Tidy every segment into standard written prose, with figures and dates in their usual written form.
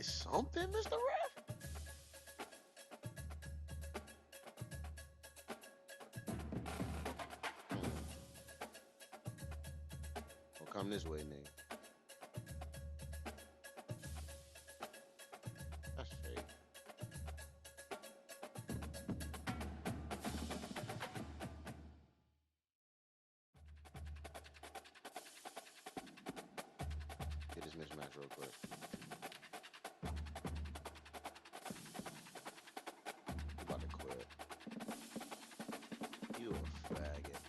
something, Mr. Ref? Well, come this way, nigga. That's fake. Get this mismatch real quick. You about to quit. You a faggot.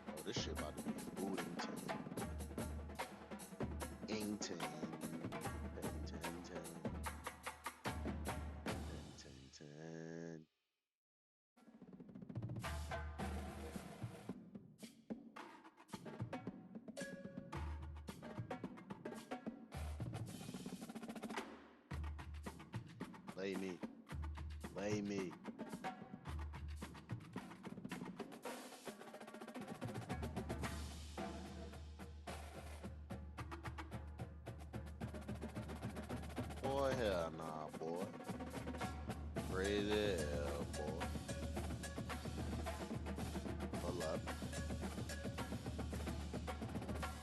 Oh, this shit about to be Boodington. Ington. Ten. Lay me. Lay me. Boy, hell nah, boy. Crazy hell, boy. Pull up.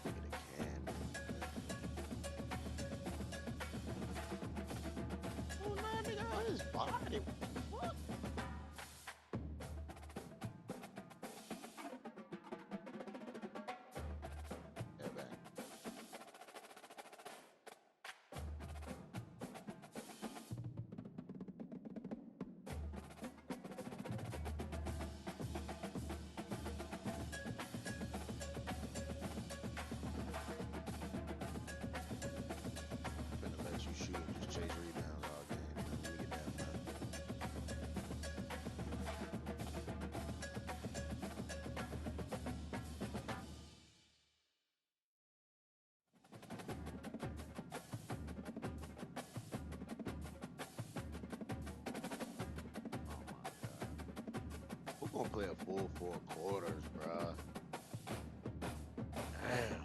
Get a can. Oh, nah, nigga, on his body. What? Yeah, back. Finna let you shoot and just chase rebounds all game. Let me get that, man. Oh my god. Who gonna play a full 4 quarters, bruh? Damn.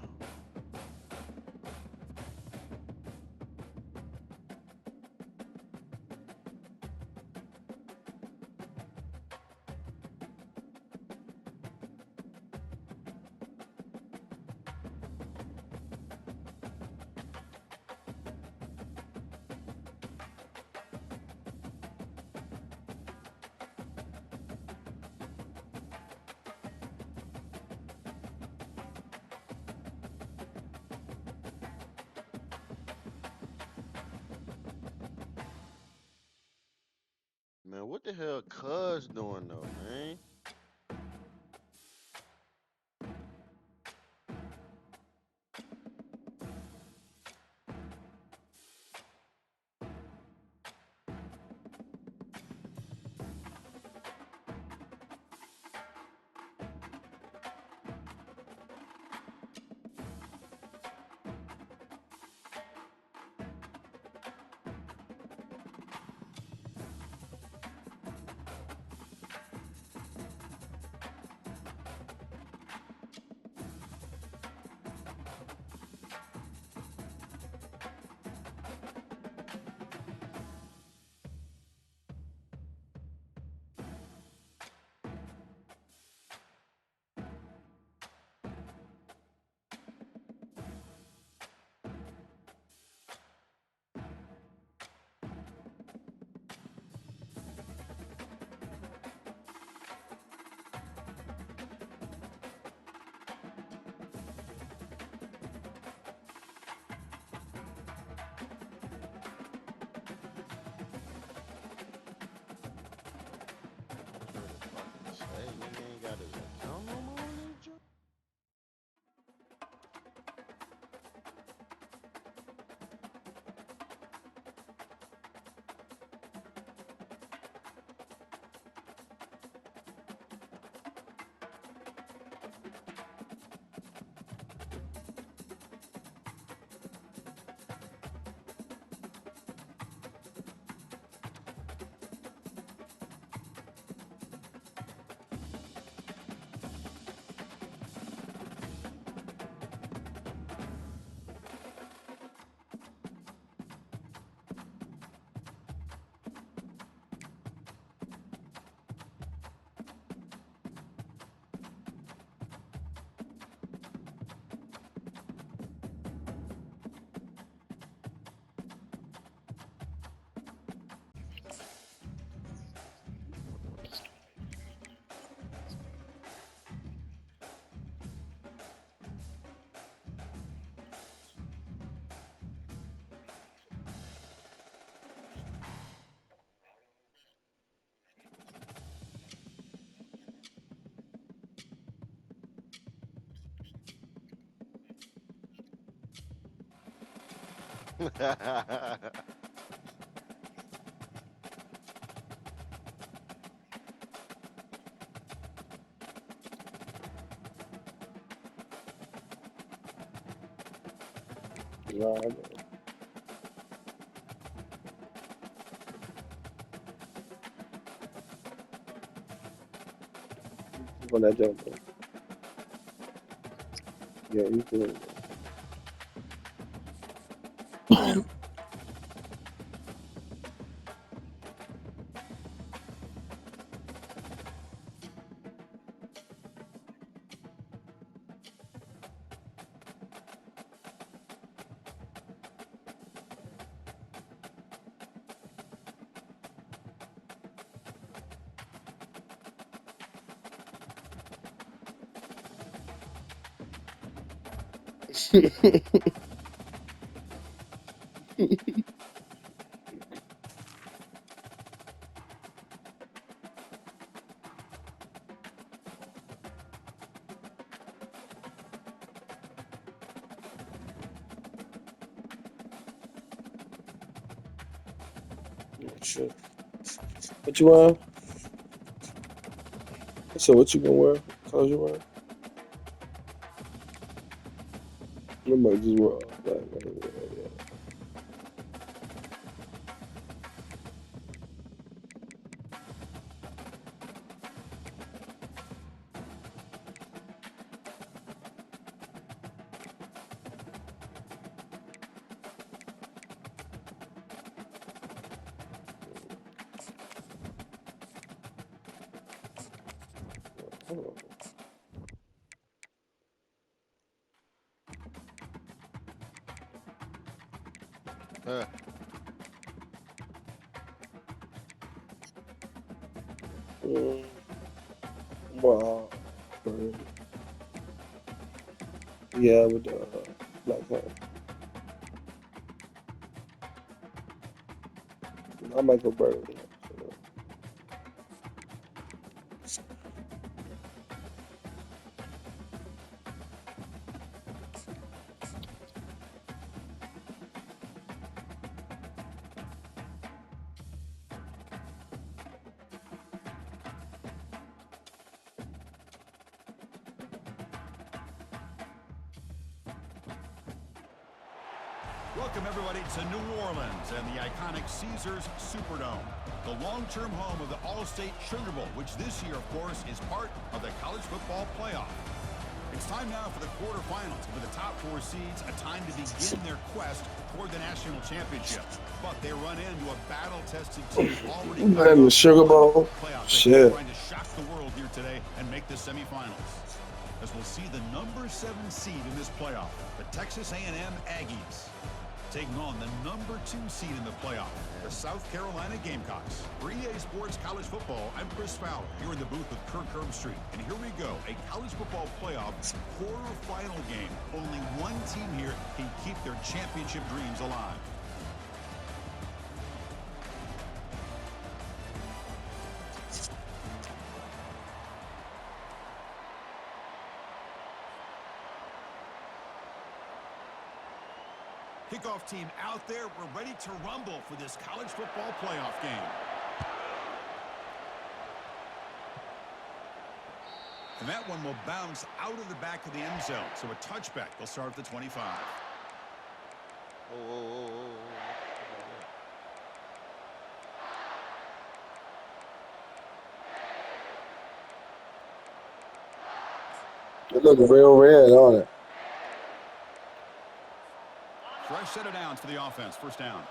Man, what the hell Cuz doing though, man? Nah, he's on that jump. Yeah, he's doing it. Shit. What you wearing? So what you gonna wear? Clothes you wearing? I might just wear all black. Yeah. Hold on. Huh. Mm, wow. Yeah, with the black hair. I might go burger. Welcome, everybody, to New Orleans and the iconic Caesars Superdome, the long-term home of the All-State Sugar Bowl, which this year, of course, is part of the college football playoff. It's time now for the quarterfinals, for the top four seeds, a time to begin their quest toward the national championship. But they run into a battle-tested team already And the Sugar Bowl. playoff ticket, Shit. trying to shock the world here today and make the semifinals. As we'll see the number 7 seed in this playoff, the Texas A&M Aggies, taking on the number 2 seed in the playoff, the South Carolina Gamecocks. For EA Sports College Football, I'm Chris Fowler, here in the booth with Kirk Herbstreit. And here we go, a college football playoff quarterfinal game. Only one team here can keep their championship dreams alive. Kickoff team out there. We're ready to rumble for this college football playoff game. And that one will bounce out of the back of the end zone. So a touchback. They'll start at the 25. Oh. It look real red on it. Fresh set of downs for the offense. First down.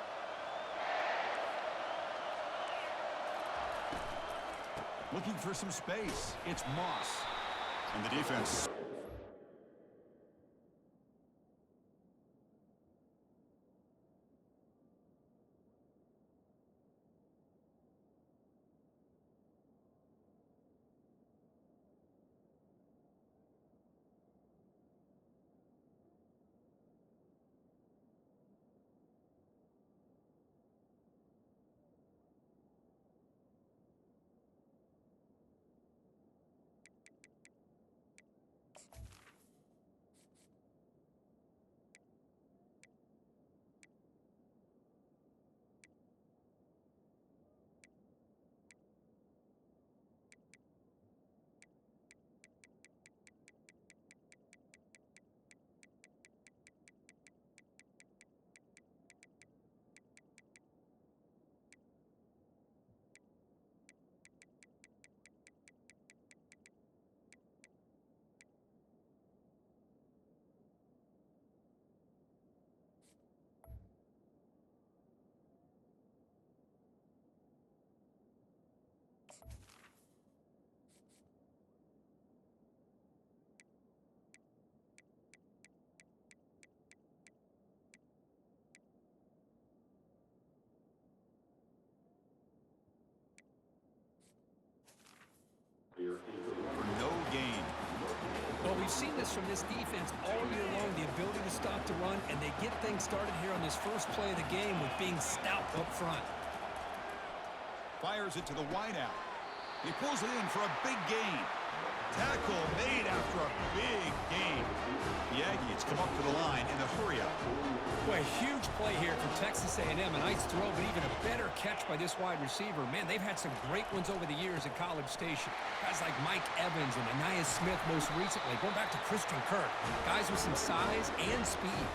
Looking for some space. It's Moss. And the defense. seen this from this defense all year long, the ability to stop the run, and they get things started here on this first play of the game with being stout up front. Fires it to the wideout. He pulls it in for a big gain. Tackle made after a big gain. The Aggies come up to the line in a hurry-up. Boy, a huge play here from Texas A&M. A nice throw, but even a better catch by this wide receiver. Man, they've had some great ones over the years at College Station. Guys like Mike Evans and Anais Smith most recently. Going back to Christian Kirk. Guys with some size and speed.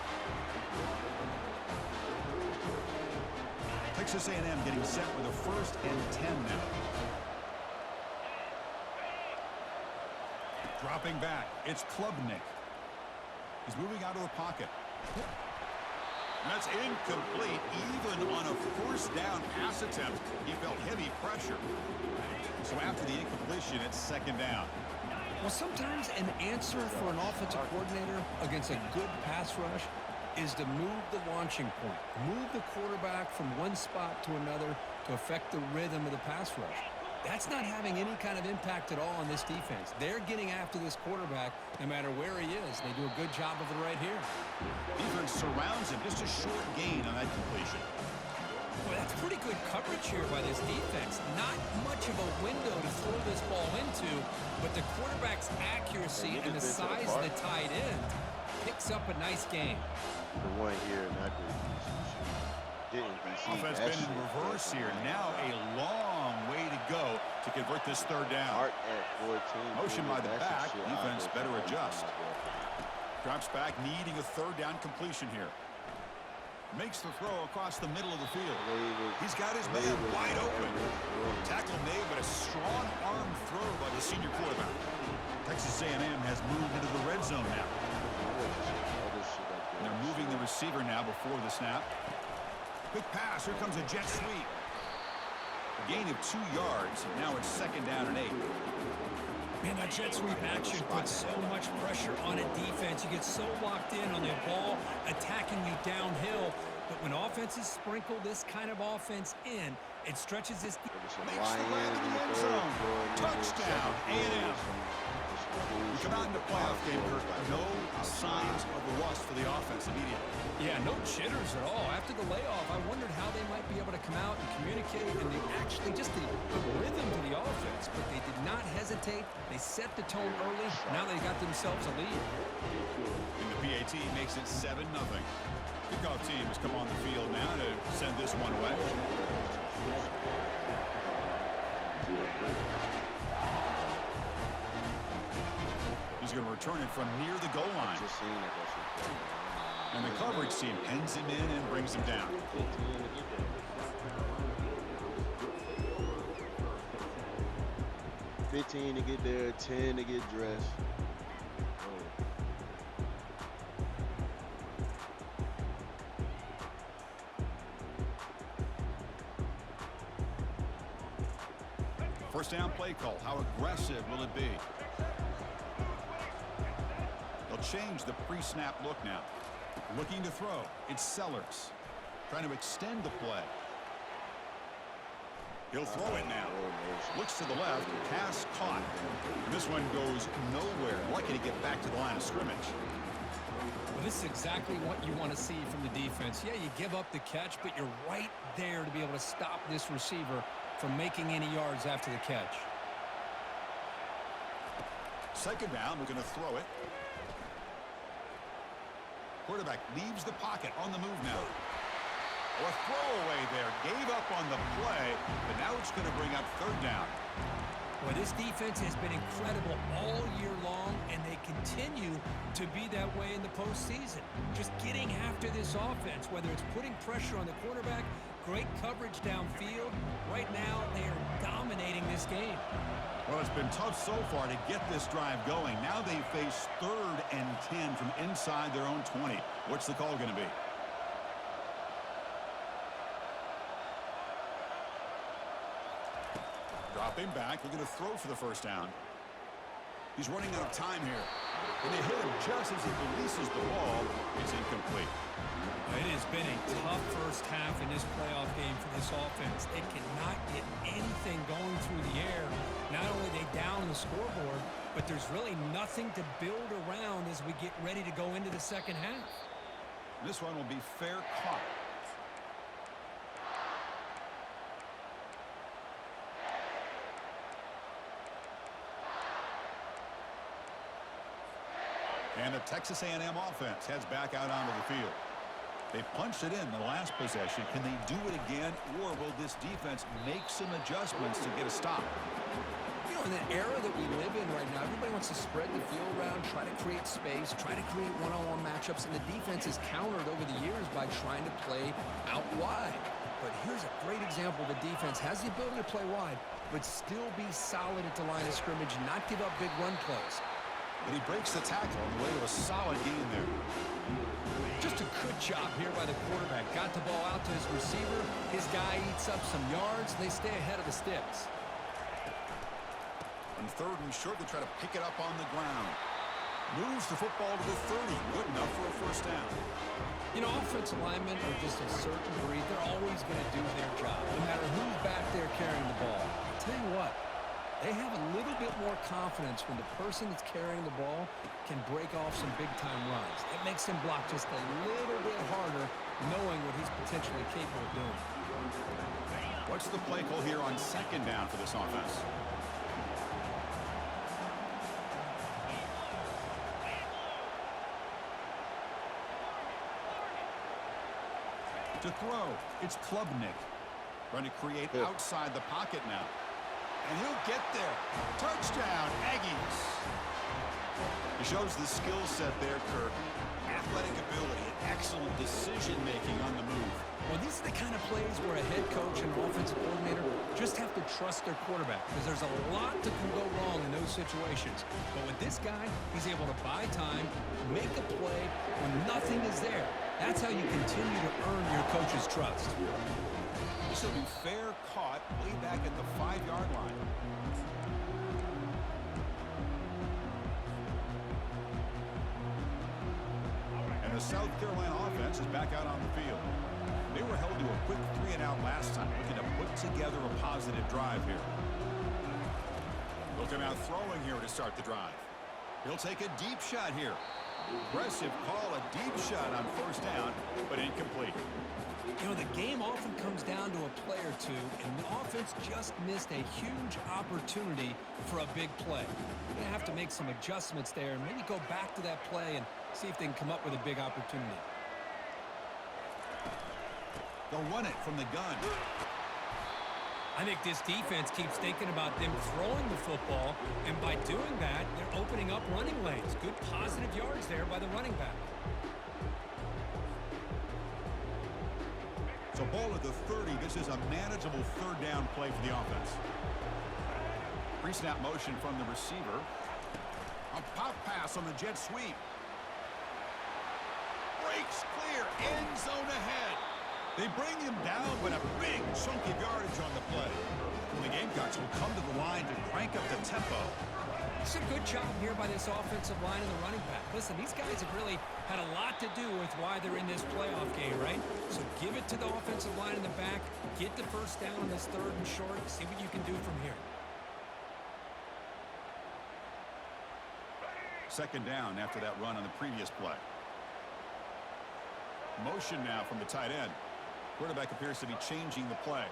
Texas A&M getting set with a 1st and 10 now. Dropping back, it's Klubnik. He's moving out of the pocket. That's incomplete. Even on a 1st down pass attempt, he felt heavy pressure. So after the incompletion, it's 2nd down. Well, sometimes an answer for an offensive coordinator against a good pass rush is to move the launching point. Move the quarterback from one spot to another to affect the rhythm of the pass rush. That's not having any kind of impact at all on this defense. They're getting after this quarterback no matter where he is. They do a good job of it right here. Defense surrounds him. Just a short gain on that completion. Well, that's pretty good coverage here by this defense. Not much of a window to throw this ball into, but the quarterback's accuracy and the size of the tight end picks up a nice game. The one here, not the didn't DC. Offense been in reverse here. Now a long way to go to convert this 3rd down. Art at 14. Motion by the back. Defense better adjust. Drops back, needing a 3rd down completion here. Makes the throw across the middle of the field. He's got his man wide open. Tackle made, but a strong arm throw by the senior quarterback. Texas A&M has moved into the red zone now. And they're moving the receiver now before the snap. Quick pass. Here comes a jet sweep. A gain of 2 yards. Now it's 2nd down and 8. Man, that jet sweep action puts so much pressure on a defense. You get so locked in on the ball attacking you downhill. But when offenses sprinkle this kind of offense in, it stretches this. Makes the grab in the end zone. Touchdown, A&M. We come out in the playoff game, Kirk. No signs of a rust for the offense immediately. Yeah, no jitters at all. After the layoff, I wondered how they might be able to come out and communicate, and they actually just the rhythm to the offense, but they did not hesitate. They set the tone early. Now they got themselves a lead. And the PAT makes it 7-0. Kickoff team has come on the field now to send this one away. He's going to return it from near the goal line. And the coverage team pens him in and brings him down. $15 to get there, $10 to get dressed. First down play call. How aggressive will it be? They'll change the pre-snap look now. Looking to throw. It's Sellers. Trying to extend the play. He'll throw it now. Looks to the left. Pass caught. And this one goes nowhere. Lucky to get back to the line of scrimmage. Well, this is exactly what you want to see from the defense. Yeah, you give up the catch, but you're right there to be able to stop this receiver from making any yards after the catch. 2nd down. We're going to throw it. Quarterback leaves the pocket on the move now. Or a throwaway there. Gave up on the play, but now it's going to bring up 3rd down. Well, this defense has been incredible all year long, and they continue to be that way in the postseason. Just getting after this offense, whether it's putting pressure on the quarterback, great coverage downfield. Right now, they are dominating this game. Well, it's been tough so far to get this drive going. Now they face 3rd and 10 from inside their own 20. What's the call going to be? Dropping back. We're going to throw for the 1st down. He's running out of time here. And they hit him just as he releases the ball. It's incomplete. It is been a tough first half in this playoff game for this offense. They cannot get anything going through the air. Not only are they down the scoreboard, but there's really nothing to build around as we get ready to go into the second half. This one will be fair caught. And the Texas A&M offense heads back out onto the field. They punched it in the last possession. Can they do it again, or will this defense make some adjustments to get a stop? You know, in the era that we live in right now, everybody wants to spread the field around, try to create space, try to create one-on-one matchups, and the defense is countered over the years by trying to play out wide. But here's a great example. The defense has the ability to play wide, but still be solid at the line of scrimmage, not give up big run plays. But he breaks the tackle on the way to a solid gain there. Just a good job here by the quarterback. Got the ball out to his receiver. His guy eats up some yards. They stay ahead of the sticks. On third and short, they try to pick it up on the ground. Moves the football to the 30. Good enough for a first down. You know, offensive linemen are just a certain breed. They're always going to do their job, no matter who's back there carrying the ball. I'll tell you what, they have a little bit more confidence when the person that's carrying the ball can break off some big-time runs. It makes him block just a little bit harder, knowing what he's potentially capable of doing. What's the play call here on second down for this offense? To throw, it's Klubnik. Trying to create outside the pocket now. And he'll get there. Touchdown, Aggies. He shows the skill set there, Kirk. Athletic ability and excellent decision-making on the move. Well, these are the kind of plays where a head coach and offensive coordinator just have to trust their quarterback, because there's a lot that can go wrong in those situations. But with this guy, he's able to buy time, make a play when nothing is there. That's how you continue to earn your coach's trust. This will be fair caught way back at the 5-yard line. And the South Carolina offense is back out on the field. They were held to a quick 3-and-out last time, looking to put together a positive drive here. They'll come out throwing here to start the drive. He'll take a deep shot here. Aggressive call, a deep shot on first down, but incomplete. You know, the game often comes down to a play or two, and the offense just missed a huge opportunity for a big play. They're going to have to make some adjustments there and maybe go back to that play and see if they can come up with a big opportunity. They'll run it from the gun. I think this defense keeps thinking about them throwing the football, and by doing that, they're opening up running lanes. Good positive yards there by the running back. So ball at the 30. This is a manageable third down play for the offense. Pre-snap motion from the receiver. A pop pass on the jet sweep. Breaks clear. End zone ahead. They bring him down, but a big chunk of yardage on the play. And the Gamecocks will come to the line to crank up the tempo. It's a good job here by this offensive line and the running back. Listen, these guys have really had a lot to do with why they're in this playoff game, right? So give it to the offensive line in the back. Get the first down on this third and short. See what you can do from here. Second down after that run on the previous play. Motion now from the tight end. Quarterback appears to be changing the play.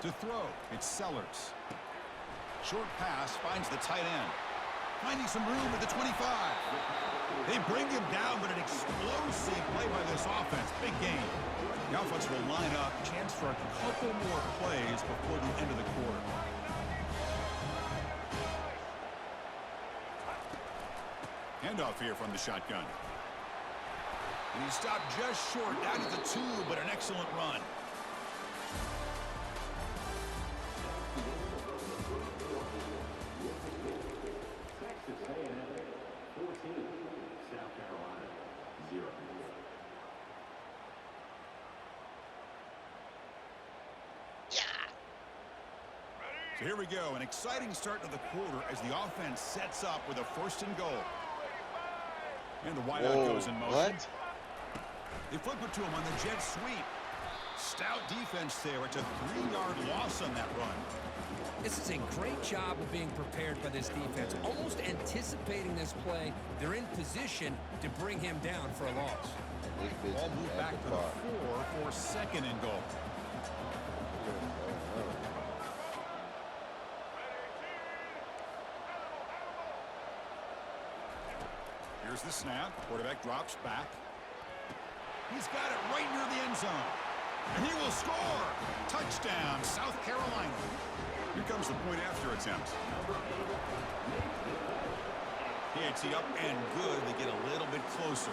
To throw, it's Sellers. Short pass finds the tight end. Finding some room at the 25. They bring him down, but an explosive play by this offense. Big game. The offense will line up. Chance for a couple more plays before the end of the quarter. Handoff here from the shotgun. And he stopped just short, down to the 2, but an excellent run. Texas A&M 14, South Carolina 0. So here we go, an exciting start to the quarter as the offense sets up with a 1st and goal. And the wideout Whoa, goes in motion. what? They flip it to him on the jet sweep. Stout defense there. It's a 3-yard loss on that run. This is a great job of being prepared by this defense. Almost anticipating this play, they're in position to bring him down for a loss. Ball moved back to the 4 for 2nd and goal. Here's the snap. Quarterback drops back. He's got it right near the end zone. And he will score. Touchdown, South Carolina. Here comes the point after attempt. PAT up and good. They get a little bit closer.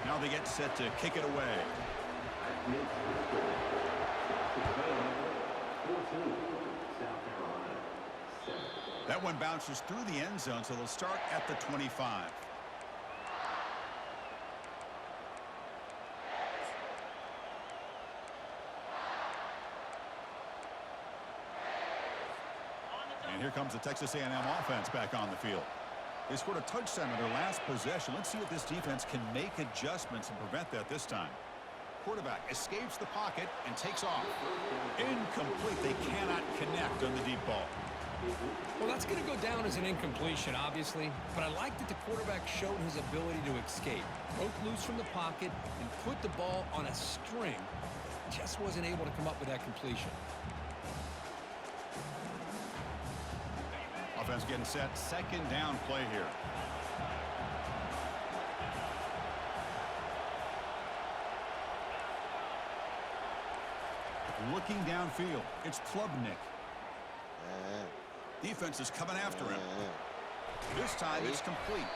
Now they get set to kick it away. 14, South Carolina, 7. That one bounces through the end zone, so they'll start at the 25. And here comes the Texas A&M offense back on the field. They scored a touchdown in their last possession. Let's see if this defense can make adjustments and prevent that this time. Quarterback escapes the pocket and takes off. Incomplete. They cannot connect on the deep ball. Well, that's going to go down as an incompletion, obviously, but I like that the quarterback showed his ability to escape. Broke loose from the pocket and put the ball on a string. Just wasn't able to come up with that completion. Offense getting set. 2nd down play here. Looking downfield. It's Klubnik. Defense is coming after him. This time it's complete.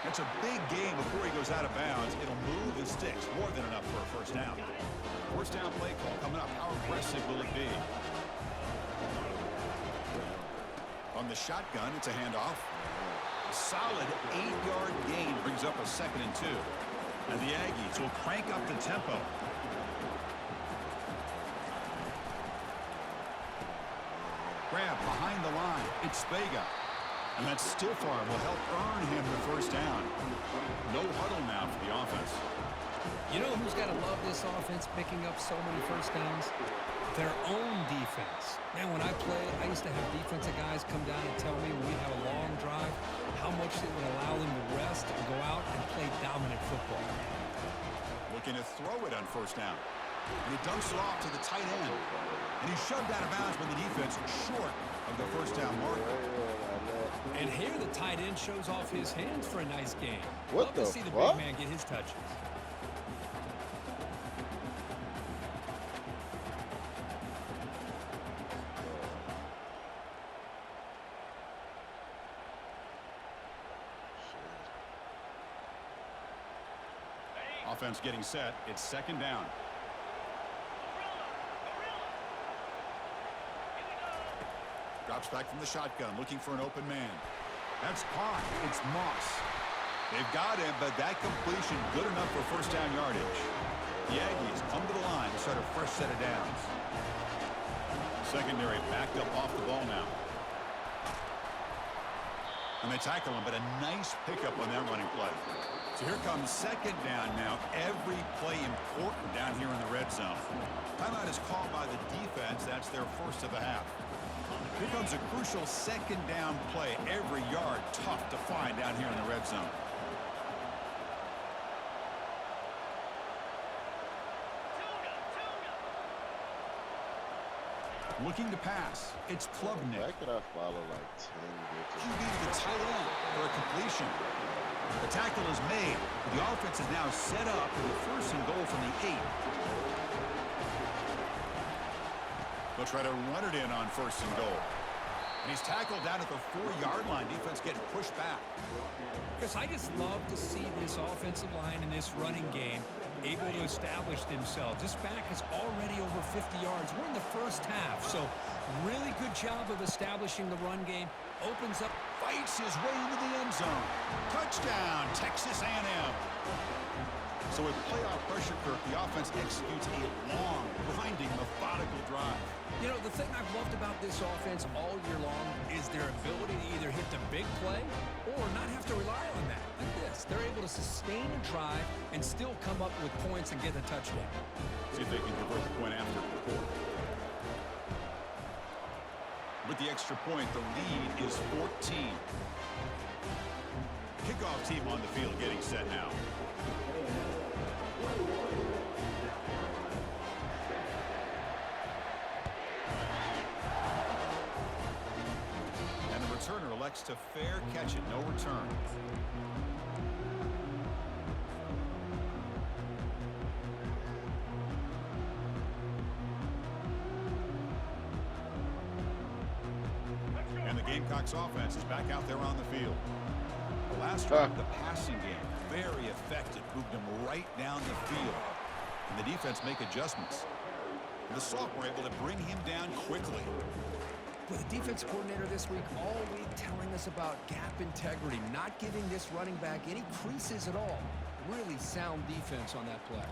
It's a big game before he goes out of bounds. It'll move and sticks. More than enough for a 1st down. 1st down play call coming up. How aggressive will it be? On the shotgun, it's a handoff. A solid 8-yard gain brings up a 2nd and 2. And the Aggies will crank up the tempo. Grab behind the line. It's Vega. And that stiff arm will help earn him the 1st down. No huddle now for the offense. You know who's got to love this offense picking up so many 1st downs? Their own defense. Man, when I played, I used to have defensive guys come down and tell me when we have a long drive how much it would allow them to rest and go out and play dominant football. Looking to throw it on 1st down. And he dumps it off to the tight end. And he's shoved out of bounds by the defense short of the 1st down marker. And here the tight end shows off his hands for a nice game. What Love the to see the fuck? big man get his touches. Offense getting set. It's 2nd down. Drops back from the shotgun, looking for an open man. That's caught. It's Moss. They've got him, but that completion good enough for 1st down yardage. The Aggies come to the line to start a fresh set of downs. Secondary backed up off the ball now. And they tackle him, but a nice pickup on that running play. So here comes 2nd down now. Every play important down here in the red zone. Timeout is called by the defense. That's their 1st of the half. Here comes a crucial 2nd down play. Every yard tough to find down here in the red zone. Looking to pass. It's Klubnik. Why could I follow like 10 QB to the tight end for a completion. The tackle is made. The offense is now set up with a 1st and goal from the 8. They'll try to run it in on 1st and goal. And he's tackled down at the 4-yard line. Defense getting pushed back. Because I just love to see this offensive line in this running game able to establish themselves. This back is already over 50 yards. We're in the 1st half, so really good job of establishing the run game. Opens up. Fights his way into the end zone. Touchdown, Texas A&M. So with playoff pressure, Kirk, the offense executes a long, grinding, methodical drive. You know, the thing I've loved about this offense all year long is their ability to either hit get the big play or not have to rely on that. Like this, they're able to sustain a drive and still come up with points and get a touchdown. See if they can convert the point after. With the extra point, the lead is 14. Kickoff team on the field getting set now. And the returner elects to fair catch it, no return. And the Gamecocks offense is back out there on the field. Last drive, the passing game, very effective. Moved them right down the field. And the defense make adjustments. And the sophomore able to bring him down quickly. With the defense coordinator this week, all week telling us about gap integrity, not giving this running back any creases at all. Really sound defense on that play.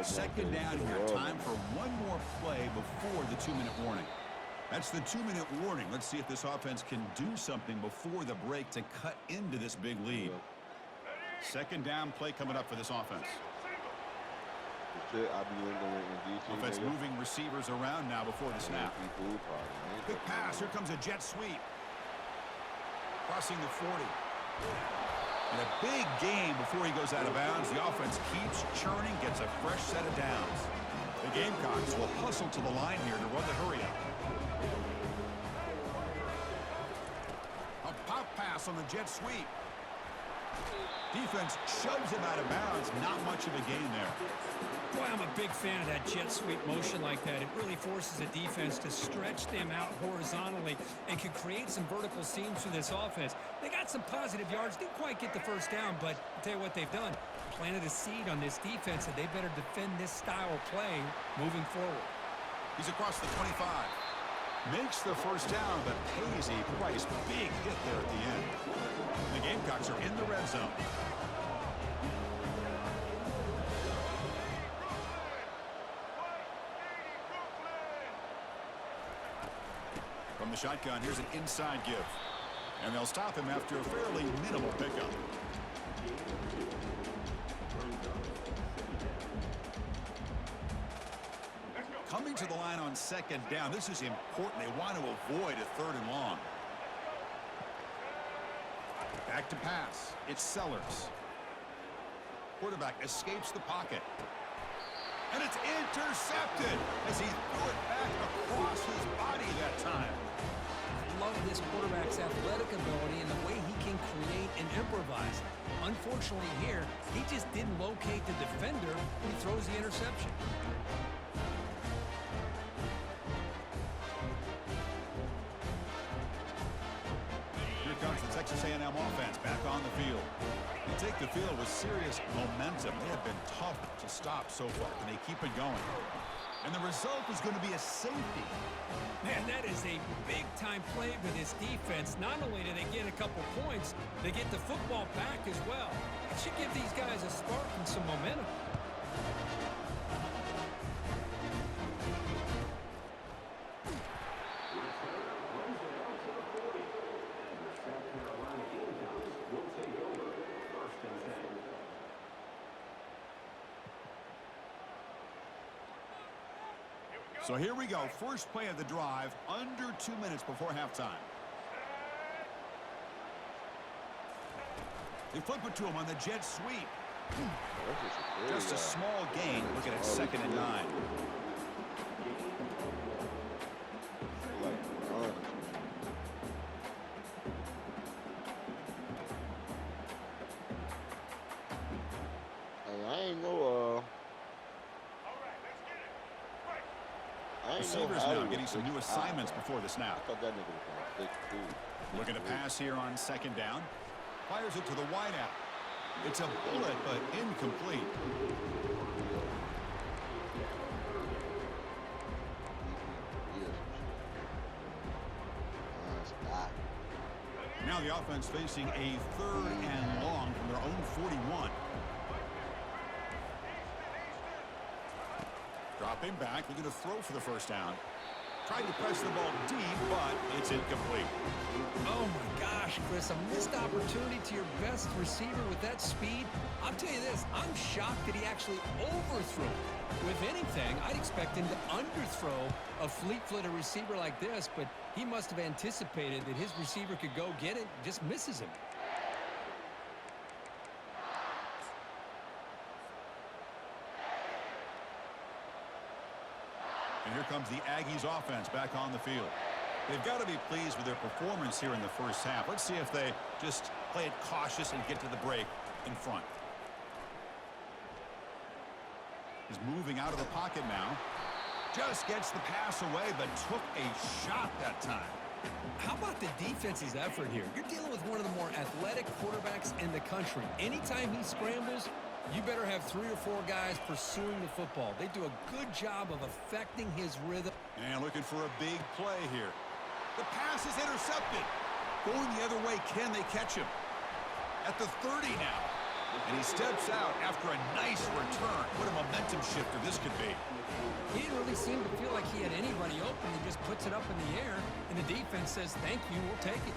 Second down here. Time for one more play before the 2-minute warning. That's the 2-minute warning. Let's see if this offense can do something before the break to cut into this big lead. Second down play coming up for this offense. Offense moving receivers around now before the snap. Quick pass. Here comes a jet sweep. Crossing the 40. And a big gain before he goes out of bounds. The offense keeps churning, gets a fresh set of downs. The Gamecocks will hustle to the line here to run the hurry-up. A pop pass on the jet sweep. Defense shoves him out of bounds. Not much of a gain there. Boy, I'm a big fan of that jet sweep motion like that. It really forces the defense to stretch them out horizontally and can create some vertical seams for this offense. They got some positive yards. Didn't quite get the first down, but I'll tell you what they've done. Planted a seed on this defense, and they better defend this style of play moving forward. He's across the 25. Makes the first down, but pays a price. Big hit there at the end. The Gamecocks are in the red zone. From the shotgun, here's an inside give. And they'll stop him after a fairly minimal pickup. Coming to the line on second down. This is important. They want to avoid a 3rd and long. Back to pass. It's Sellers. Quarterback escapes the pocket. And it's intercepted as he threw it back across his body that time. I love this quarterback's athletic ability and the way he can create and improvise. Unfortunately here, he just didn't locate the defender when he throws the interception. Here comes the Texas A&M offense back on the field. They take the field with serious momentum. They have been tough to stop so far, and they keep it going. And the result is going to be a safety. Man, that is a big-time play for this defense. Not only do they get a couple points, they get the football back as well. It should give these guys a spark and some momentum. So here we go. First play of the drive, under 2 minutes before halftime. They flip it to him on the jet sweep. Just a small gain. Looking at 2nd and 9. Receivers now getting some new assignments before the snap. Looking to pass here on 2nd down. Fires it to the wideout. It's a bullet, but incomplete. Now the offense facing a 3rd and long from their own 41. Dropping back, looking to throw for the first down. Tried to press the ball deep, but it's incomplete. Oh, my gosh, Chris, a missed opportunity to your best receiver with that speed. I'll tell you this, I'm shocked that he actually overthrew it. With anything, I'd expect him to underthrow a fleet-footed receiver like this, but he must have anticipated that his receiver could go get it, just misses him. And here comes the Aggies offense back on the field. They've got to be pleased with their performance here in the first half. Let's see if they just play it cautious and get to the break in front. He's moving out of the pocket now. Just gets the pass away, but took a shot that time. How about the defense's effort here? You're dealing with one of the more athletic quarterbacks in the country. Anytime he scrambles, you better have 3 or 4 guys pursuing the football. They do a good job of affecting his rhythm. And looking for a big play here. The pass is intercepted. Going the other way, can they catch him? At the 30 now. And he steps out after a nice return. What a momentum shifter this could be. He didn't really seem to feel like he had anybody open. He just puts it up in the air, and the defense says, thank you, we'll take it.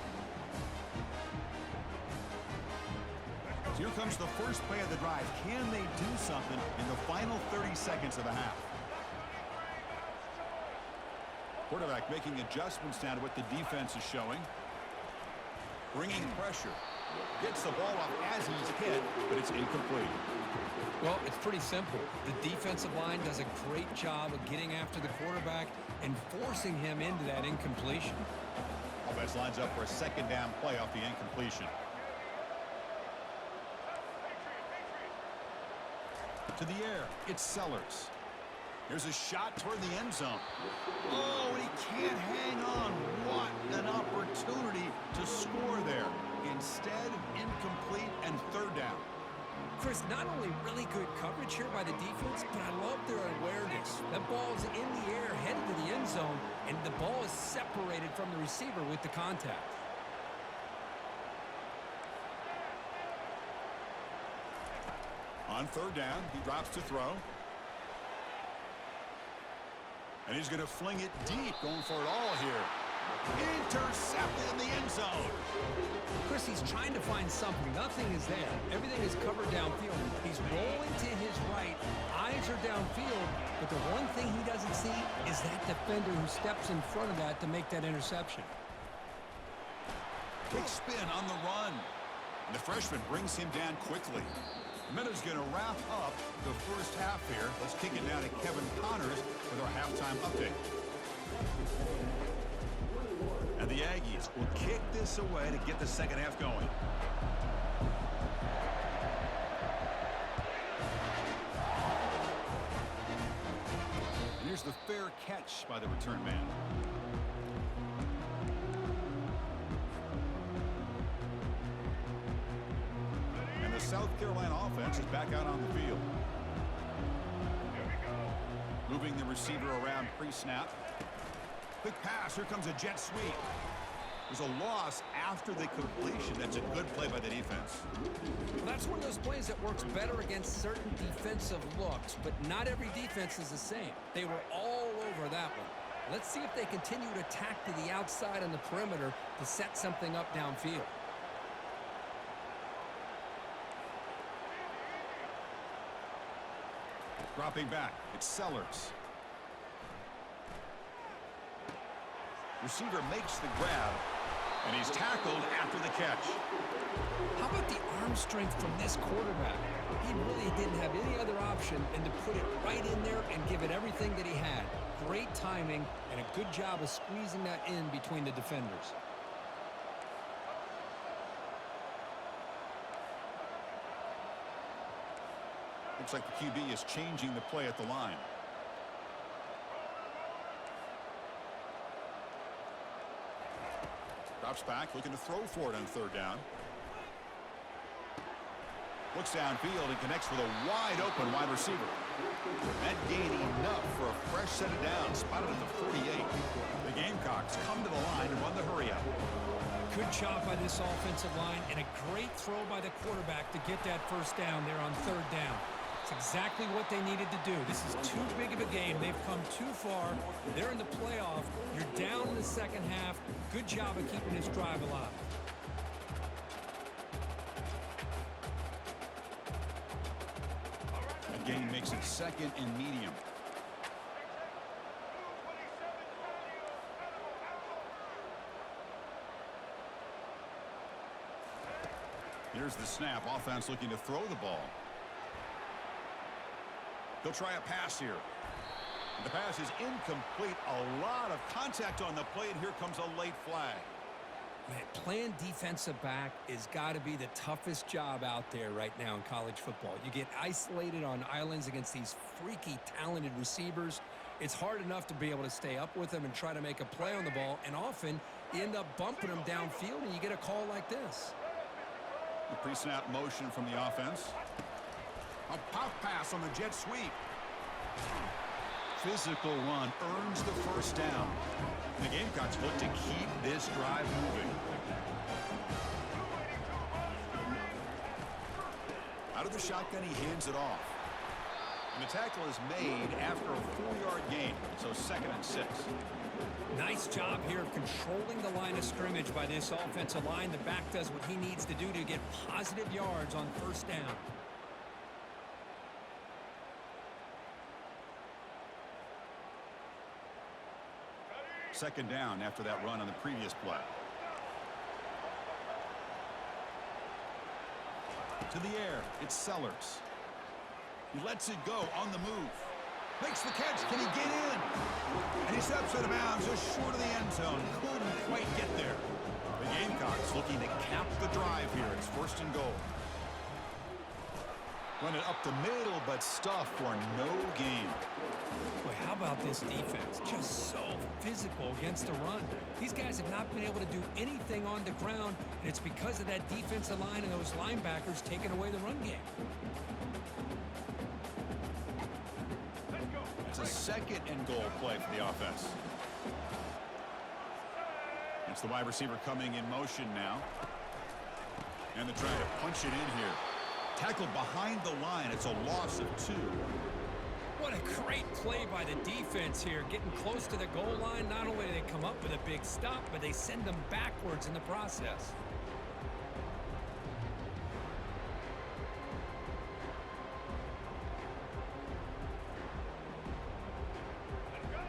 So here comes the first play of the drive. Can they do something in the final 30 seconds of the half? Quarterback making adjustments now to what the defense is showing. Bringing pressure. Gets the ball off as he's hit, but it's incomplete. Well, it's pretty simple. The defensive line does a great job of getting after the quarterback and forcing him into that incompletion. Offense lines up for a second down play off the incompletion. To the air, it's Sellers. Here's a shot toward the end zone. Oh, and he can't hang on. What an opportunity to score there. Instead, incomplete and third down. Chris, not only really good coverage here by the defense, but I love their awareness. That ball's in the air, headed to the end zone, and the ball is separated from the receiver with the contact. On third down, he drops to throw. And he's going to fling it deep, going for it all here. Intercepted in the end zone. Chris, he's trying to find something. Nothing is there. Everything is covered downfield. He's rolling to his right. Eyes are downfield. But the one thing he doesn't see is that defender who steps in front of that to make that interception. Big spin on the run. And the freshman brings him down quickly. Miller's going to wrap up the first half here. Let's kick it now to Kevin Connors with our halftime update. And the Aggies will kick this away to get the second half going. And here's the fair catch by the return man. And the South Carolina offense is back out on the field. Moving the receiver around pre-snap. Quick pass. Here comes a jet sweep. There's a loss after the completion. That's a good play by the defense. Well, that's one of those plays that works better against certain defensive looks, but not every defense is the same. They were all over that one. Let's see if they continue to attack to the outside on the perimeter to set something up downfield. Dropping back, it's Sellers. Receiver makes the grab, and he's tackled after the catch. How about the arm strength from this quarterback? He really didn't have any other option than to put it right in there and give it everything that he had. Great timing and a good job of squeezing that in between the defenders. Looks like the QB is changing the play at the line. Drops back, looking to throw for it on third down. Looks downfield and connects with a wide-open wide receiver. That gain enough for a fresh set of downs, spotted at the 48. The Gamecocks come to the line to run the hurry-up. Good job by this offensive line and a great throw by the quarterback to get that first down there on third down. That's exactly what they needed to do. This is too big of a game. They've come too far. They're in the playoff. You're down in the second half. Good job of keeping this drive alive. The gain makes it second and medium. Here's the snap. Offense looking to throw the ball. They'll try a pass here. The pass is incomplete. A lot of contact on the play, and here comes a late flag. Man, playing defensive back has got to be the toughest job out there right now in college football. You get isolated on islands against these freaky, talented receivers. It's hard enough to be able to stay up with them and try to make a play on the ball, and often you end up bumping them downfield, and you get a call like this. The pre-snap motion from the offense. A pop pass on the jet sweep. Physical run earns the first down. The Gamecocks look to keep this drive moving. Out of the shotgun, he hands it off. And the tackle is made after a 4-yard gain, so second and 6. Nice job here of controlling the line of scrimmage by this offensive line. The back does what he needs to do to get positive yards on first down. Second down after that run on the previous play. To the air, it's Sellers. He lets it go on the move. Makes the catch. Can he get in? And he steps out of bounds just short of the end zone. Couldn't quite get there. The Gamecocks looking to cap the drive here. It's first and goal. Run it up the middle, but stuffed for no gain. Boy, how about this defense? Just so physical against the run. These guys have not been able to do anything on the ground, and it's because of that defensive line and those linebackers taking away the run game. It's a second and goal play for the offense. It's the wide receiver coming in motion now. And they're trying to punch it in here. Tackled behind the line. It's a loss of 2. What a great play by the defense here. Getting close to the goal line, not only do they come up with a big stop, but they send them backwards in the process.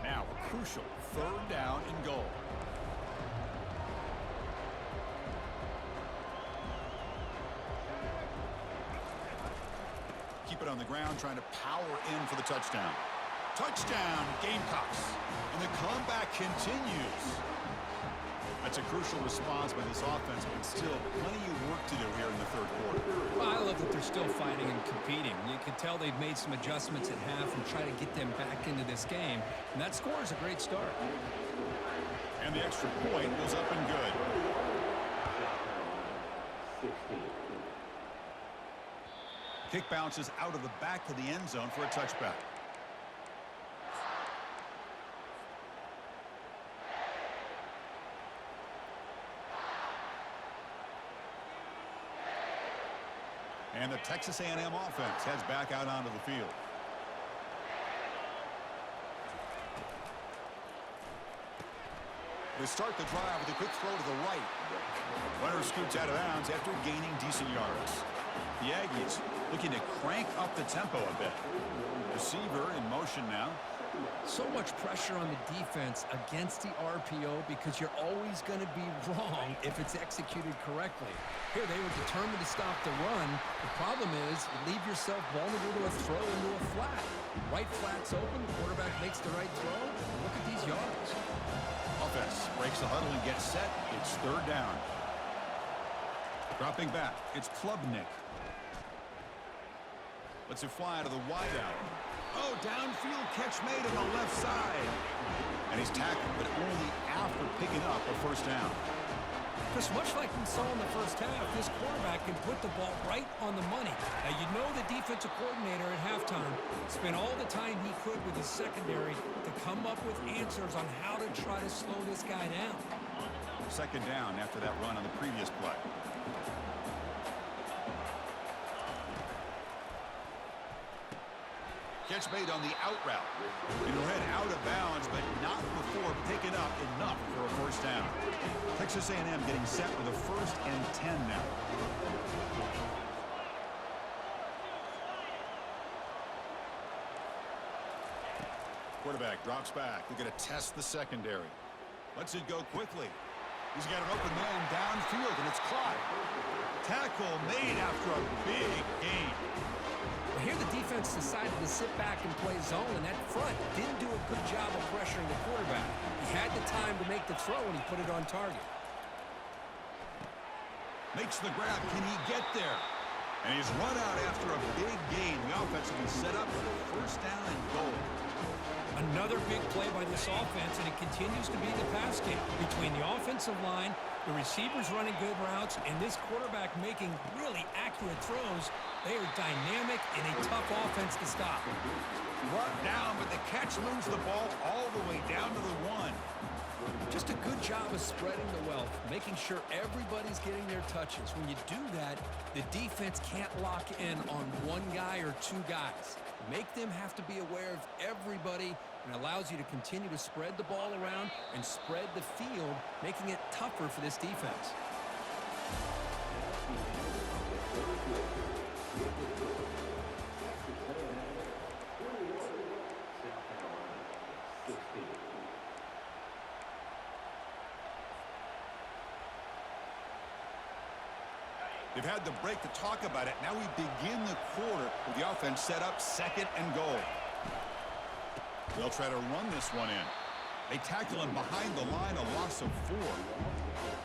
Now a crucial third down and goal. Keep it on the ground, trying to power in for the touchdown. Touchdown, Gamecocks. And the comeback continues. That's a crucial response by this offense, but still plenty of work to do here in the third quarter. Well, I love that they're still fighting and competing. You can tell they've made some adjustments at half and try to get them back into this game. And that score is a great start. And the extra point was up and good. 16. Kick bounces out of the back of the end zone for a touchback. And the Texas A&M offense heads back out onto the field. They start the drive with a quick throw to the right. Runner scoots out of bounds after gaining decent yards. The Aggies looking to crank up the tempo a bit. Receiver in motion now. So much pressure on the defense against the RPO because you're always going to be wrong if it's executed correctly. Here, they were determined to stop the run. The problem is you leave yourself vulnerable to a throw into a flat. Right flat's open, quarterback makes the right throw. Look at these yards. Offense breaks the huddle and gets set. It's third down. Dropping back, it's Klubnik. Lets it fly to the wideout. Oh, downfield catch made on the left side. And he's tackled, but only after picking up a first down. Because much like we saw in the first half, this quarterback can put the ball right on the money. Now, you know the defensive coordinator at halftime spent all the time he could with his secondary to come up with answers on how to try to slow this guy down. Second down after that run on the previous play. Catch made on the out route. It'll head out of bounds, but not before picking up enough for a first down. Texas A&M getting set with a 1st and 10 now. Quarterback drops back. They're going to test the secondary. Lets it go quickly. He's got an open man downfield, and it's caught. Tackle made after a big gain. Well, here the defense decided to sit back and play zone, and that front didn't do a good job of pressuring the quarterback. He had the time to make the throw, and he put it on target. Makes the grab. Can he get there? And he's run out after a big gain. The offense will be set up for the 1st down and goal. Another big play by this offense, and it continues to be the pass game between the offensive line, the receivers running good routes, and this quarterback making really accurate throws. They are dynamic and a tough offense to stop. Brought down, but the catch moves the ball all the way down to the 1. Just a good job of spreading the wealth, making sure everybody's getting their touches. When you do that, the defense can't lock in on one guy or two guys. Make them have to be aware of everybody, and allows you to continue to spread the ball around and spread the field, making it tougher for this defense. They've had the break to talk about it. Now we begin the quarter with the offense set up 2nd and goal. They'll try to run this one in. They tackle him behind the line, a loss of 4.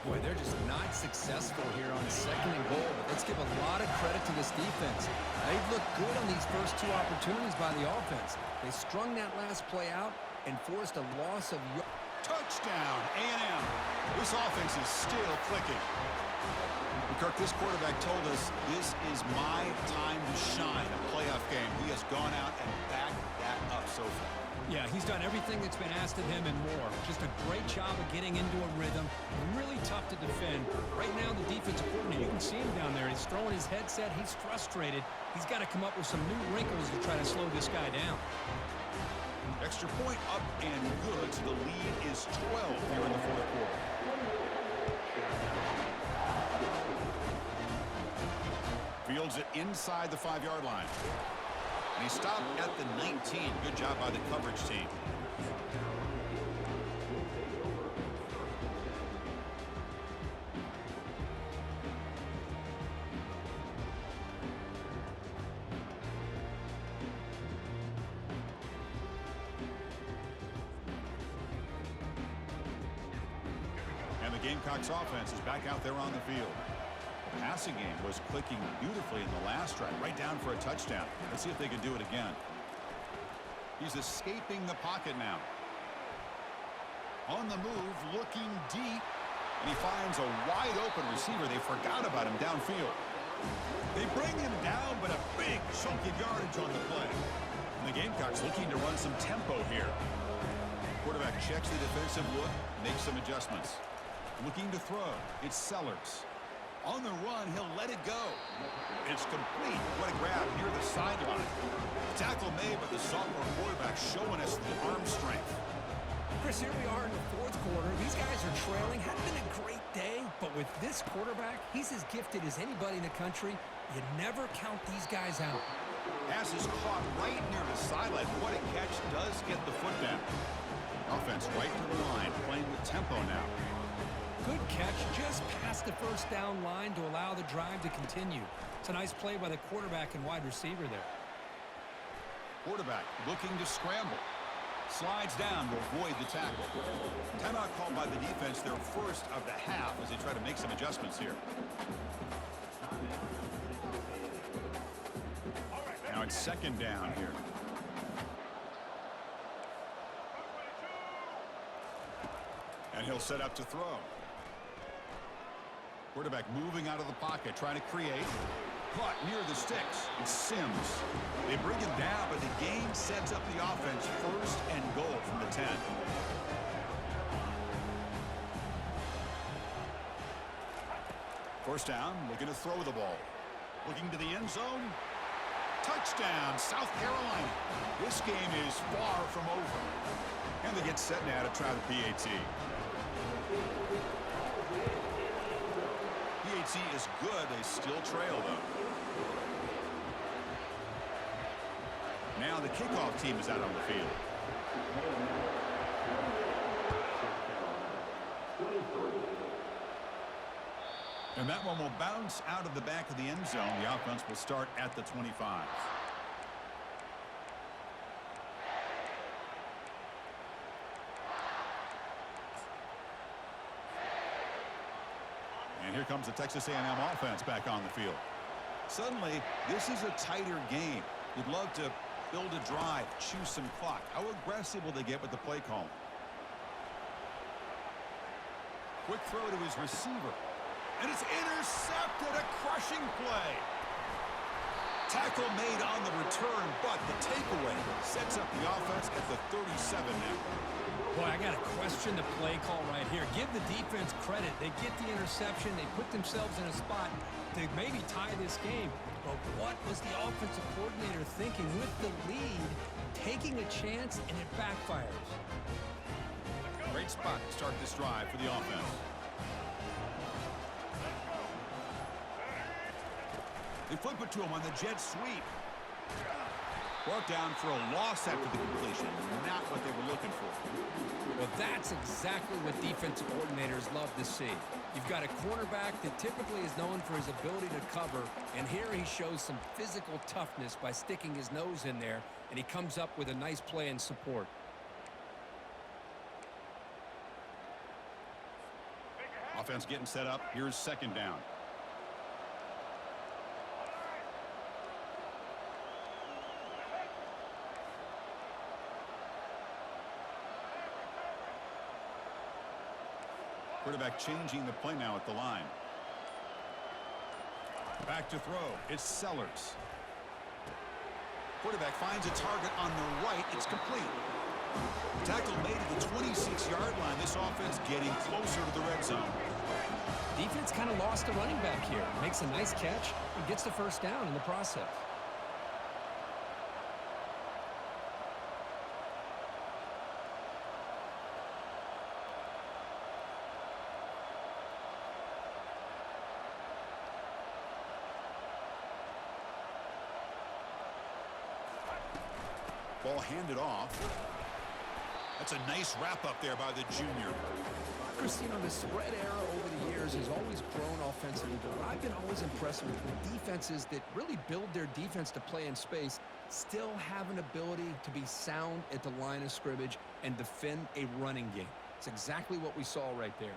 Boy, they're just not successful here on 2nd and goal. But let's give a lot of credit to this defense. They've looked good on these first 2 opportunities by the offense. They strung that last play out and forced a loss of yards. Touchdown, A&M. This offense is still clicking. Kirk, this quarterback told us this is my time to shine, a playoff game. He has gone out and backed that up so far. Yeah, he's done everything that's been asked of him and more. Just a great job of getting into a rhythm. Really tough to defend. Right now, the defensive coordinator, you can see him down there. He's throwing his headset. He's frustrated. He's got to come up with some new wrinkles to try to slow this guy down. Extra point up and good, so the lead is 12 here in the 4th quarter. Fields it inside the 5-yard line. And he stopped at the 19. Good job by the coverage team. And the Gamecocks offense is back out there on the field. The passing game was clicking beautifully in the last drive, right down for a touchdown. Let's see if they can do it again. He's escaping the pocket now. On the move, looking deep, and he finds a wide open receiver. They forgot about him downfield. They bring him down, but a big chunk of yardage on the play. And the Gamecocks looking to run some tempo here. Quarterback checks the defensive look, makes some adjustments. Looking to throw. It's Sellers. On the run, he'll let it go. It's complete. What a grab near the sideline. Tackle made, but the sophomore quarterback showing us the arm strength. Chris, here we are in the 4th quarter. These guys are trailing. Hadn't been a great day, but with this quarterback, he's as gifted as anybody in the country. You never count these guys out. Pass is caught right near the sideline. What a catch does get the foot down. Offense right to the line, playing with tempo now. Good catch just past the 1st down line to allow the drive to continue. It's a nice play by the quarterback and wide receiver there. Quarterback looking to scramble. Slides down to avoid the tackle. Timeout called by the defense, their first of the half, as they try to make some adjustments here. Now it's 2nd down here. And he'll set up to throw. Quarterback moving out of the pocket, trying to create. Caught near the sticks. It's Sims. They bring him down, but the game sets up the offense 1st and goal from the 10. First down, looking to throw the ball. Looking to the end zone. Touchdown, South Carolina. This game is far from over. And they get set now to try the PAT. PAT is good. They still trail, though. Now the kickoff team is out on the field. And that one will bounce out of the back of the end zone. The offense will start at the 25. And here comes the Texas A&M offense back on the field. Suddenly, this is a tighter game. You'd love to build a drive, choose some clock. How aggressive will they get with the play call? Quick throw to his receiver. And it's intercepted, a crushing play. Tackle made on the return, but the takeaway sets up the offense at the 37 now. Boy, I got to question the play call right here. Give the defense credit. They get the interception. They put themselves in a spot to maybe tie this game. But what was the offensive coordinator thinking with the lead, taking a chance, and it backfires? Great spot to start this drive for the offense. They flip it to him on the jet sweep. Brought down for a loss after the completion. Not what they were looking for. Well, that's exactly what defensive coordinators love to see. You've got a cornerback that typically is known for his ability to cover, and here he shows some physical toughness by sticking his nose in there, and he comes up with a nice play in support. Offense getting set up. Here's second down. Quarterback changing the play now at the line. Back to throw. It's Sellers. Quarterback finds a target on the right. It's complete. Tackle made at the 26-yard line. This offense getting closer to the red zone. Defense kind of lost a running back here. Makes a nice catch and gets the first down in the process. Ball handed off. That's a nice wrap up there by the junior. Christine, the spread era over the years has always grown offensively, but what I've been always impressed with defenses that really build their defense to play in space still have an ability to be sound at the line of scrimmage and defend a running game. It's exactly what we saw right there.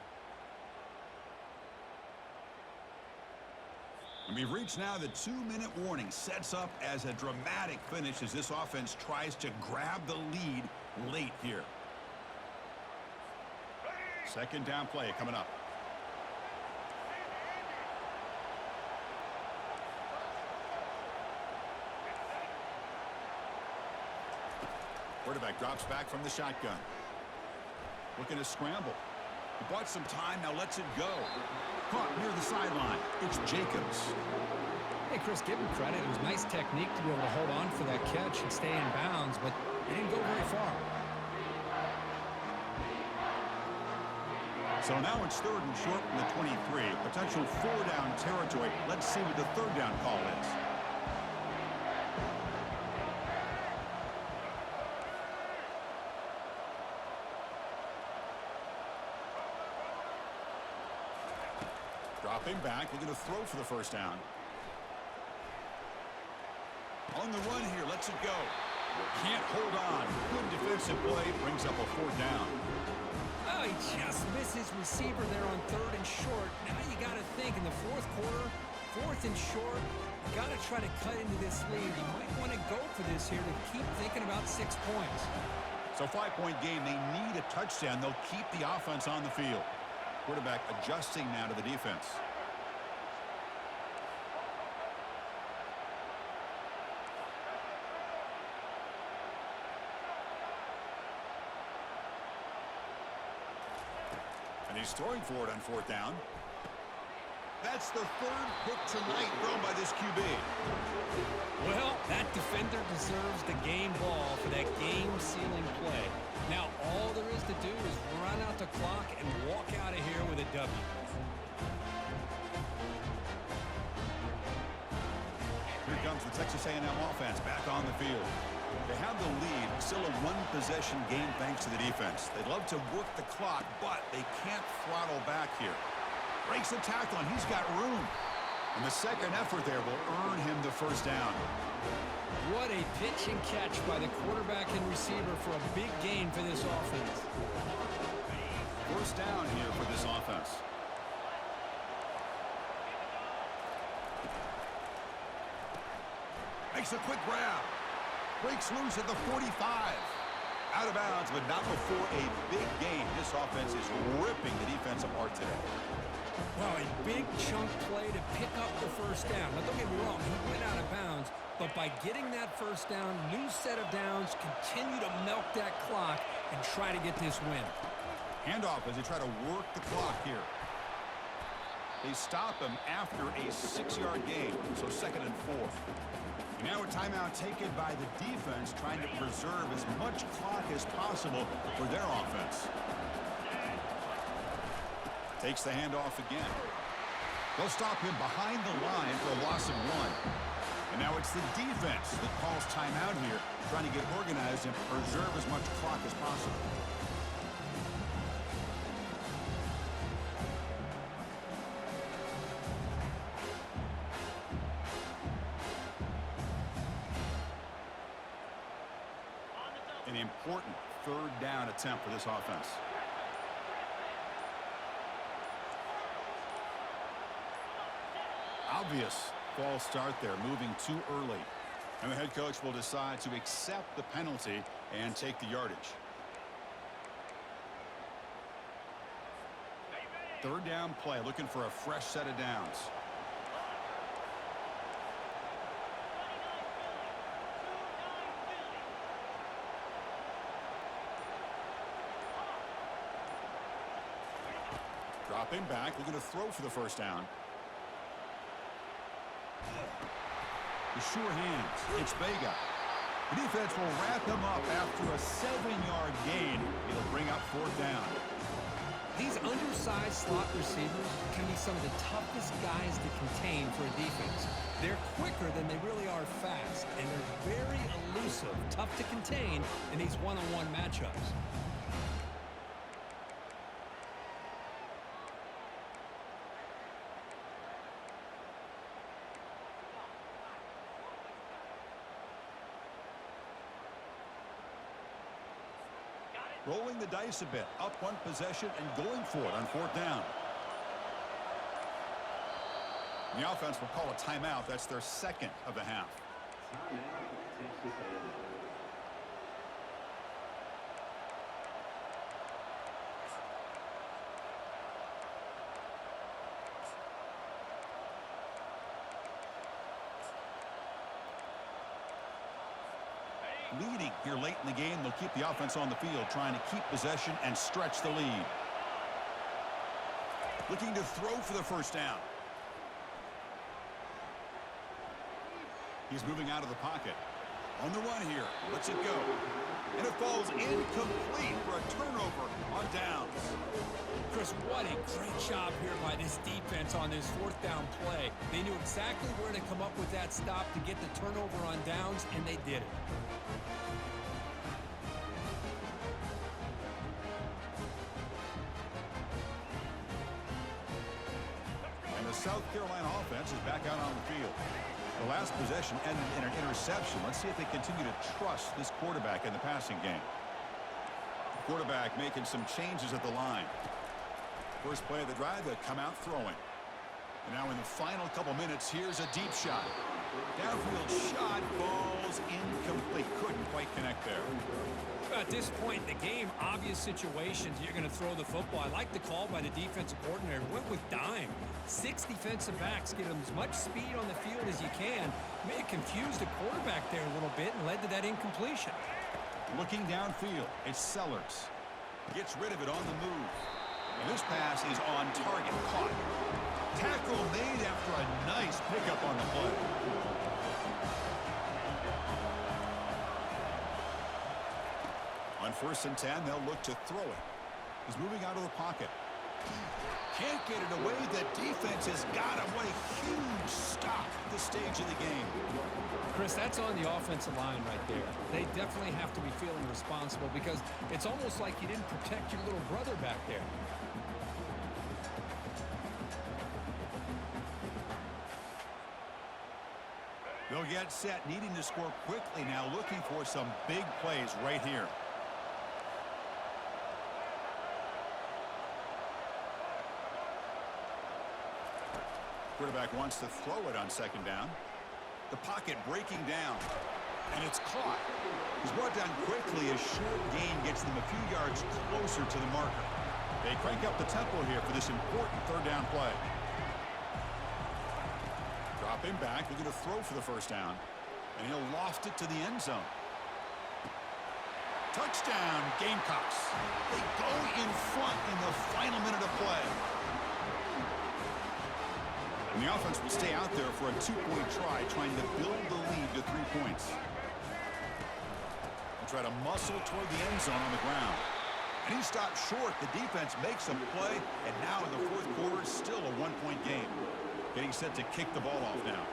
And we've reached now the 2-minute warning. Sets up as a dramatic finish as this offense tries to grab the lead late here. Second down play coming up. Quarterback drops back from the shotgun. Looking to scramble. He bought some time, now lets it go. Caught near the sideline. It's Jacobs. Hey, Chris, give him credit. It was nice technique to be able to hold on for that catch and stay in bounds, but he didn't go very far. So now it's third and short from the 23. Potential 4-down territory. Let's see what the third down call is. Dropping back, looking to throw for the first down. On the run here, lets it go. Can't hold on. Good defensive play, brings up a 4th down. Oh, he just missed his receiver there on 3rd and short. Now you got to think in the 4th quarter, 4th and short, you got to try to cut into this lead. You might want to go for this here to keep thinking about 6 points. So 5-point game, they need a touchdown. They'll keep the offense on the field. Quarterback adjusting now to the defense. And he's throwing for it on 4th down. That's That's the third pick tonight thrown by this QB. Well, that defender deserves the game ball for that game-sealing play. Now, all there is to do is run out the clock and walk out of here with a W. Here comes the Texas A&M offense back on the field. They have the lead, still a one-possession game thanks to the defense. They'd love to work the clock, but they can't throttle back here. Breaks the tackle, and he's got room. And the second effort there will earn him the first down. What a pitch and catch by the quarterback and receiver for a big gain for this offense. First down here for this offense. Makes a quick grab. Breaks loose at the 45. Out of bounds, but not before a big gain. This offense is ripping the defense apart today. Well, a big chunk play to pick up the first down. Now, don't get me wrong, he went out of bounds, but by getting that first down, new set of downs, continue to milk that clock and try to get this win. Handoff as they try to work the clock here. They stop him after a 6-yard gain, so 2nd and 4. And now a timeout taken by the defense, trying to preserve as much clock as possible for their offense. Takes the handoff again. They'll stop him behind the line for a loss of 1. And now it's the defense that calls timeout here, trying to get organized and preserve as much clock as possible. An important third down attempt for this offense. Obvious false start there, moving too early. And the head coach will decide to accept the penalty and take the yardage. Third down play, looking for a fresh set of downs. Dropping back, looking to throw for the first down. The sure hands. It's Vega. The defense will wrap him up after a 7-yard gain. It'll bring up 4th down. These undersized slot receivers can be some of the toughest guys to contain for a defense. They're quicker than they really are fast, and they're very elusive, tough to contain in these one-on-one matchups. Rolling the dice a bit, up one possession and going for it on 4th down. The offense will call a timeout. That's their 2nd of the half. Timeout, Texas A&M. Leading here late in the game, they'll keep the offense on the field, trying to keep possession and stretch the lead. Looking to throw for the first down. He's moving out of the pocket. On the run here, lets it go. And it falls incomplete for a turnover on downs. Chris, what a great job here by this defense on this 4th down play. They knew exactly where to come up with that stop to get the turnover on downs, and they did it. And the South Carolina offense is back out on the field. The last possession ended in an interception. Let's see if they continue to trust this quarterback in the passing game. The quarterback making some changes at the line. First play of the drive, they come out throwing. And now in the final couple minutes, here's a deep shot. Downfield shot falls incomplete. Couldn't quite connect there. At this point in the game, obvious situations, you're going to throw the football. I like the call by the defensive coordinator. Went with dime. 6 defensive backs, get them as much speed on the field as you can. May have confused the quarterback there a little bit and led to that incompletion. Looking downfield, it's Sellers. Gets rid of it on the move. And this pass is on target, caught. Tackle made breakup on the play. On 1st and 10, they'll look to throw it. He's moving out of the pocket. Can't get it away. The defense has got him. What a huge stop at this stage of the game. Chris, that's on the offensive line right there. They definitely have to be feeling responsible because it's almost like you didn't protect your little brother back there. They'll get set, needing to score quickly now, looking for some big plays right here. Quarterback wants to throw it on 2nd down. The pocket breaking down, and it's caught. He's brought down quickly as short gain gets them a few yards closer to the marker. They crank up the tempo here for this important 3rd down play. Drop him back. They're going to throw for the 1st down, and he'll loft it to the end zone. Touchdown, Gamecocks. They go in front in the final minute of play. And the offense will stay out there for a 2-point try, trying to build the lead to 3 points. They'll try to muscle toward the end zone on the ground. And he stopped short. The defense makes a play, and now in the 4th quarter, still a 1-point game. Getting set to kick the ball off now.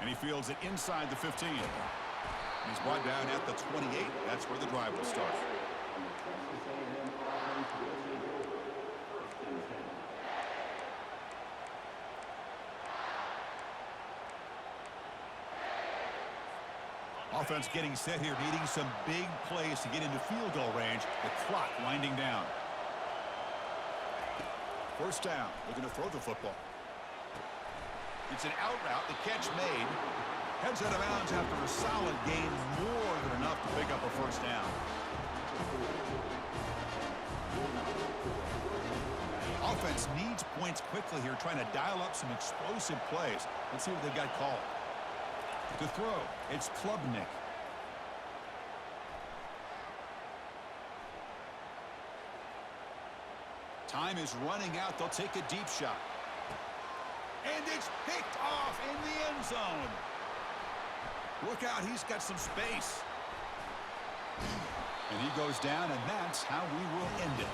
And he fields it inside the 15. He's brought down at the 28. That's where the drive will start. Offense getting set here, needing some big plays to get into field goal range. The clock winding down. 1st down. Looking to throw the football. It's an out route. The catch made. Heads out of bounds after a solid gain, more than enough to pick up a 1st down. Offense needs points quickly here, trying to dial up some explosive plays. Let's see what they've got called. To throw, it's Klubnik. Time is running out. They'll take a deep shot. And it's picked off in the end zone. Look out, he's got some space. And he goes down, and that's how we will end it.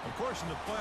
Of course, in the play